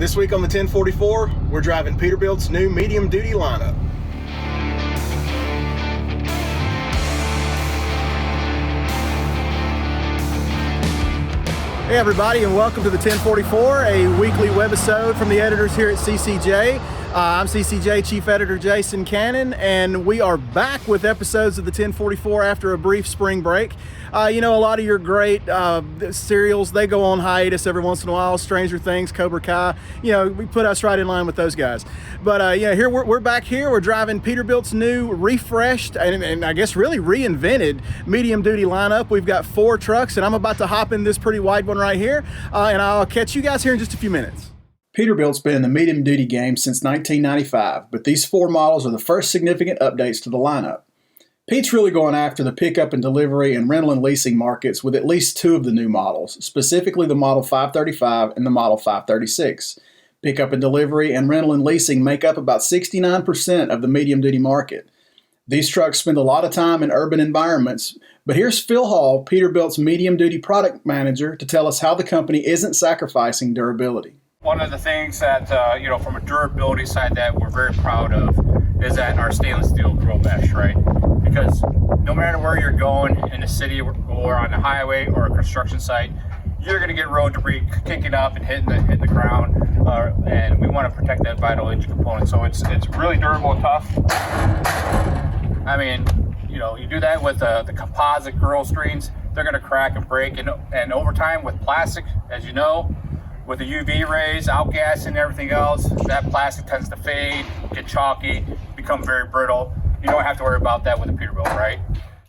This week on the 1044, we're driving Peterbilt's new medium-duty lineup. Hey everybody, and welcome to the 1044, a weekly webisode from the editors here at CCJ. I'm CCJ Chief Editor Jason Cannon, and we are back with episodes of the 1044 after a brief spring break. A lot of your great serials, they go on hiatus every once in a while. Stranger Things, Cobra Kai, we put us right in line with those guys. But here we're back here. We're driving Peterbilt's new refreshed and I guess really reinvented medium duty lineup. We've got 4 trucks, and I'm about to hop in this pretty wide one right here, and I'll catch you guys here in just a few minutes. Peterbilt's been in the medium duty game since 1995, but these 4 models are the first significant updates to the lineup. Pete's really going after the pickup and delivery and rental and leasing markets with at least 2 of the new models, specifically the Model 535 and the Model 536. Pickup and delivery and rental and leasing make up about 69% of the medium-duty market. These trucks spend a lot of time in urban environments, but here's Phil Hall, Peterbilt's medium-duty product manager, to tell us how the company isn't sacrificing durability. One of the things that, from a durability side that we're very proud of is that our stainless steel grill mesh, right? Because no matter where you're going in the city or on the highway or a construction site, you're going to get road debris kicking up and hitting the ground, and we want to protect that vital engine component. So it's really durable and tough. I mean, you do that with the composite grill screens, they're going to crack and break, and over time with plastic, as you know, with the UV rays, outgassing and everything else, that plastic tends to fade, get chalky, become very brittle. You don't have to worry about that with a Peterbilt, right?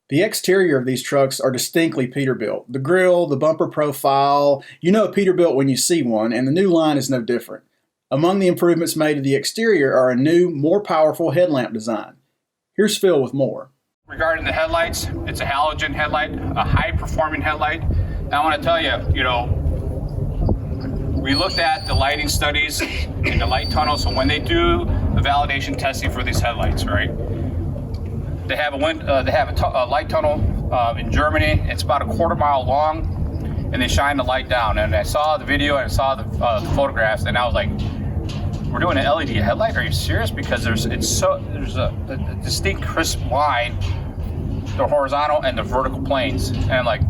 The exterior of these trucks are distinctly Peterbilt. The grille, the bumper profile, you know a Peterbilt when you see one, and the new line is no different. Among the improvements made to the exterior are a new, more powerful headlamp design. Here's Phil with more. Regarding the headlights, it's a halogen headlight, a high-performing headlight. Now I want to tell you, we looked at the lighting studies in the light tunnel, so when they do the validation testing for these headlights, right? They have a light tunnel in Germany. It's about a quarter mile long, and they shine the light down. And I saw the video and I saw the photographs, and I was like, "We're doing an LED headlight? Are you serious?" Because there's a distinct, crisp line, the horizontal and the vertical planes, and I'm like,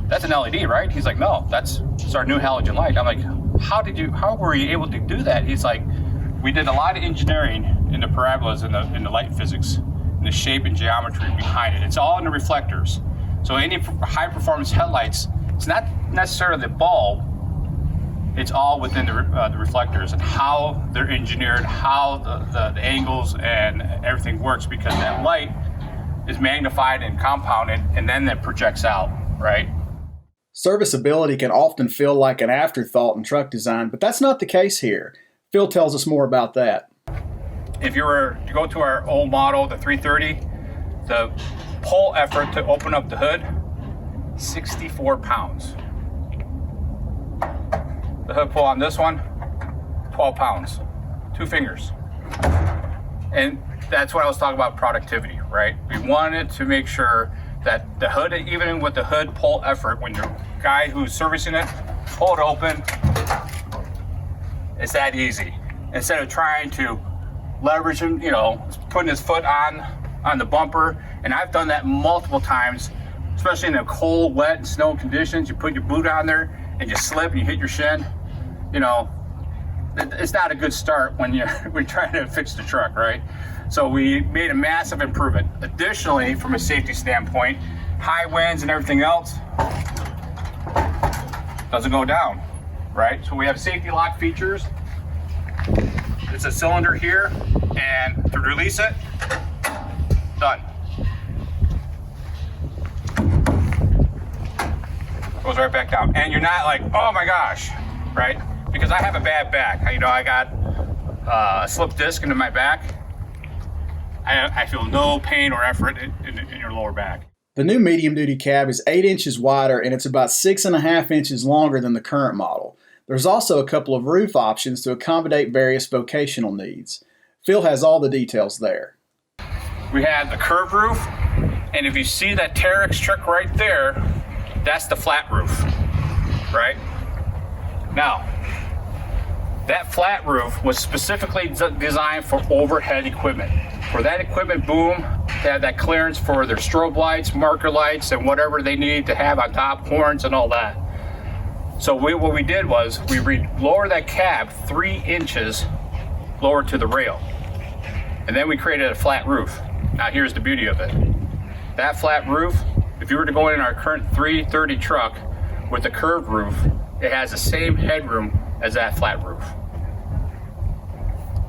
"That's an LED, right?" He's like, "No, it's our new halogen light." I'm like, "How were you able to do that?" He's like, "We did a lot of engineering in the parabolas in the light physics, in the shape and geometry behind it. It's all in the reflectors. So any high performance headlights, it's not necessarily the bulb, it's all within the reflectors and how they're engineered, how the angles and everything works, because that light is magnified and compounded and then it projects out, right?" Serviceability can often feel like an afterthought in truck design, but that's not the case here. Phil tells us more about that. If you were to go to our old model, the 330, the pull effort to open up the hood, 64 pounds. The hood pull on this one, 12 pounds, 2 fingers. And that's what I was talking about, productivity, right? We wanted to make sure that the hood, even with the hood pull effort, when your guy who's servicing it, pull it open, it's that easy. Instead of trying to leverage him, putting his foot on the bumper. And I've done that multiple times, especially in the cold, wet, and snow conditions. You put your boot on there and you slip and you hit your shin. It's not a good start when we're trying to fix the truck, right? So we made a massive improvement. Additionally, from a safety standpoint, high winds and everything else doesn't go down, right? So we have safety lock features. It's a cylinder here, and to release it, done. Goes right back down. And you're not like, "Oh my gosh," right? Because I have a bad back. I got a slip disc into my back. I feel no pain or effort in your lower back. The new medium-duty cab is 8 inches wider, and it's about 6.5 inches longer than the current model. There's also a couple of roof options to accommodate various vocational needs. Phil has all the details there. We have the curved roof, and if you see that Terex truck right there, that's the flat roof, right? Now, That flat roof was specifically designed for overhead equipment. For that equipment boom, they had that clearance for their strobe lights, marker lights, and whatever they needed to have on top, horns and all that. So what we did was we lowered that cab 3 inches lower to the rail. And then we created a flat roof. Now here's the beauty of it. That flat roof, if you were to go in our current 330 truck with a curved roof, it has the same headroom as that flat roof.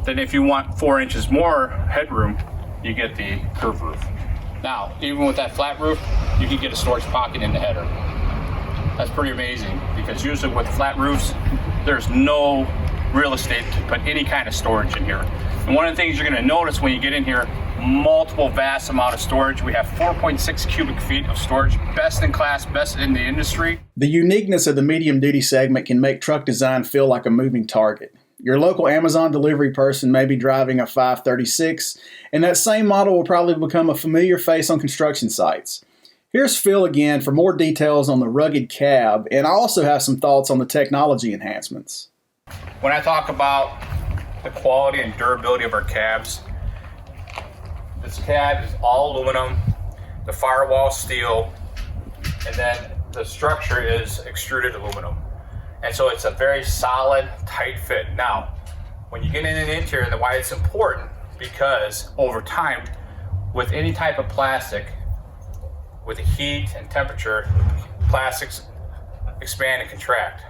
Then if you want 4 inches more headroom, you get the curved roof. Now, even with that flat roof, you can get a storage pocket in the header. That's pretty amazing, because usually with flat roofs, there's no real estate to put any kind of storage in here. And one of the things you're going to notice when you get in here, multiple vast amount of storage. We have 4.6 cubic feet of storage, best in class, best in the industry. The uniqueness of the medium duty segment can make truck design feel like a moving target. Your local Amazon delivery person may be driving a 536, and that same model will probably become a familiar face on construction sites. Here's Phil again for more details on the rugged cab, and I also have some thoughts on the technology enhancements. When I talk about the quality and durability of our cabs, this cab is all aluminum, the firewall steel, and then the structure is extruded aluminum. And so it's a very solid, tight fit. Now, when you get in an interior, and why it's important, because over time, with any type of plastic, with the heat and temperature, plastics expand and contract.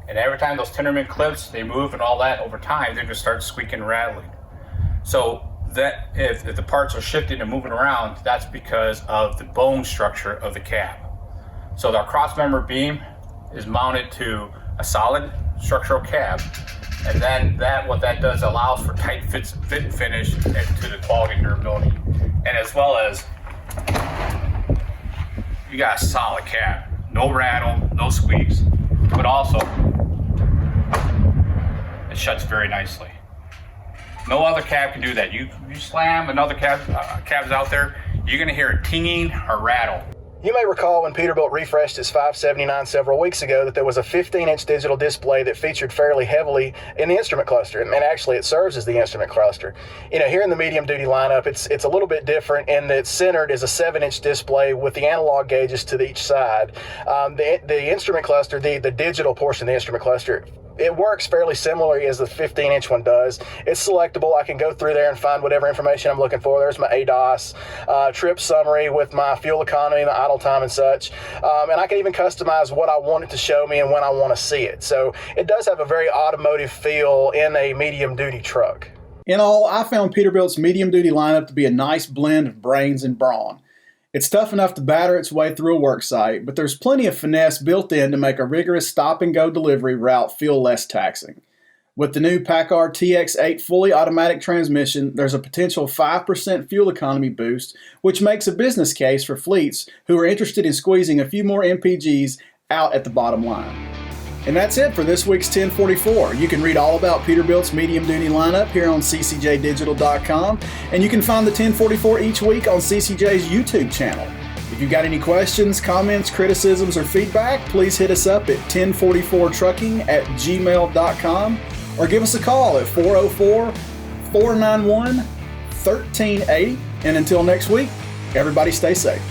And every time those Tinderman clips, they move and all that, over time, they're gonna start squeaking and rattling. So that if the parts are shifting and moving around, that's because of the bone structure of the cab. So our cross member beam is mounted to a solid structural cab, and then what that does allows for tight fit and finish and to the quality and durability. And as well as you got a solid cab, no rattle, no squeaks, but also it shuts very nicely. No other cab can do that. You slam another cabs out there, you're gonna hear a tinging or rattle. You may recall when Peterbilt refreshed its 579 several weeks ago that there was a 15-inch digital display that featured fairly heavily in the instrument cluster, and actually it serves as the instrument cluster. You know, here in the medium-duty lineup, it's a little bit different in that centered is a 7-inch display with the analog gauges to each side. The instrument cluster, the digital portion of the instrument cluster, it works fairly similarly as the 15-inch one does. It's selectable. I can go through there and find whatever information I'm looking for. There's my ADAS, trip summary with my fuel economy, my idle time and such. And I can even customize what I want it to show me and when I want to see it. So it does have a very automotive feel in a medium-duty truck. In all, I found Peterbilt's medium-duty lineup to be a nice blend of brains and brawn. It's tough enough to batter its way through a work site, but there's plenty of finesse built in to make a rigorous stop-and-go delivery route feel less taxing. With the new Packard TX8 fully automatic transmission, there's a potential 5% fuel economy boost, which makes a business case for fleets who are interested in squeezing a few more MPGs out at the bottom line. And that's it for this week's 1044. You can read all about Peterbilt's medium-duty lineup here on ccjdigital.com, and you can find the 1044 each week on CCJ's YouTube channel. If you've got any questions, comments, criticisms, or feedback, please hit us up at 1044trucking@gmail.com or give us a call at 404-491-1380. And until next week, everybody stay safe.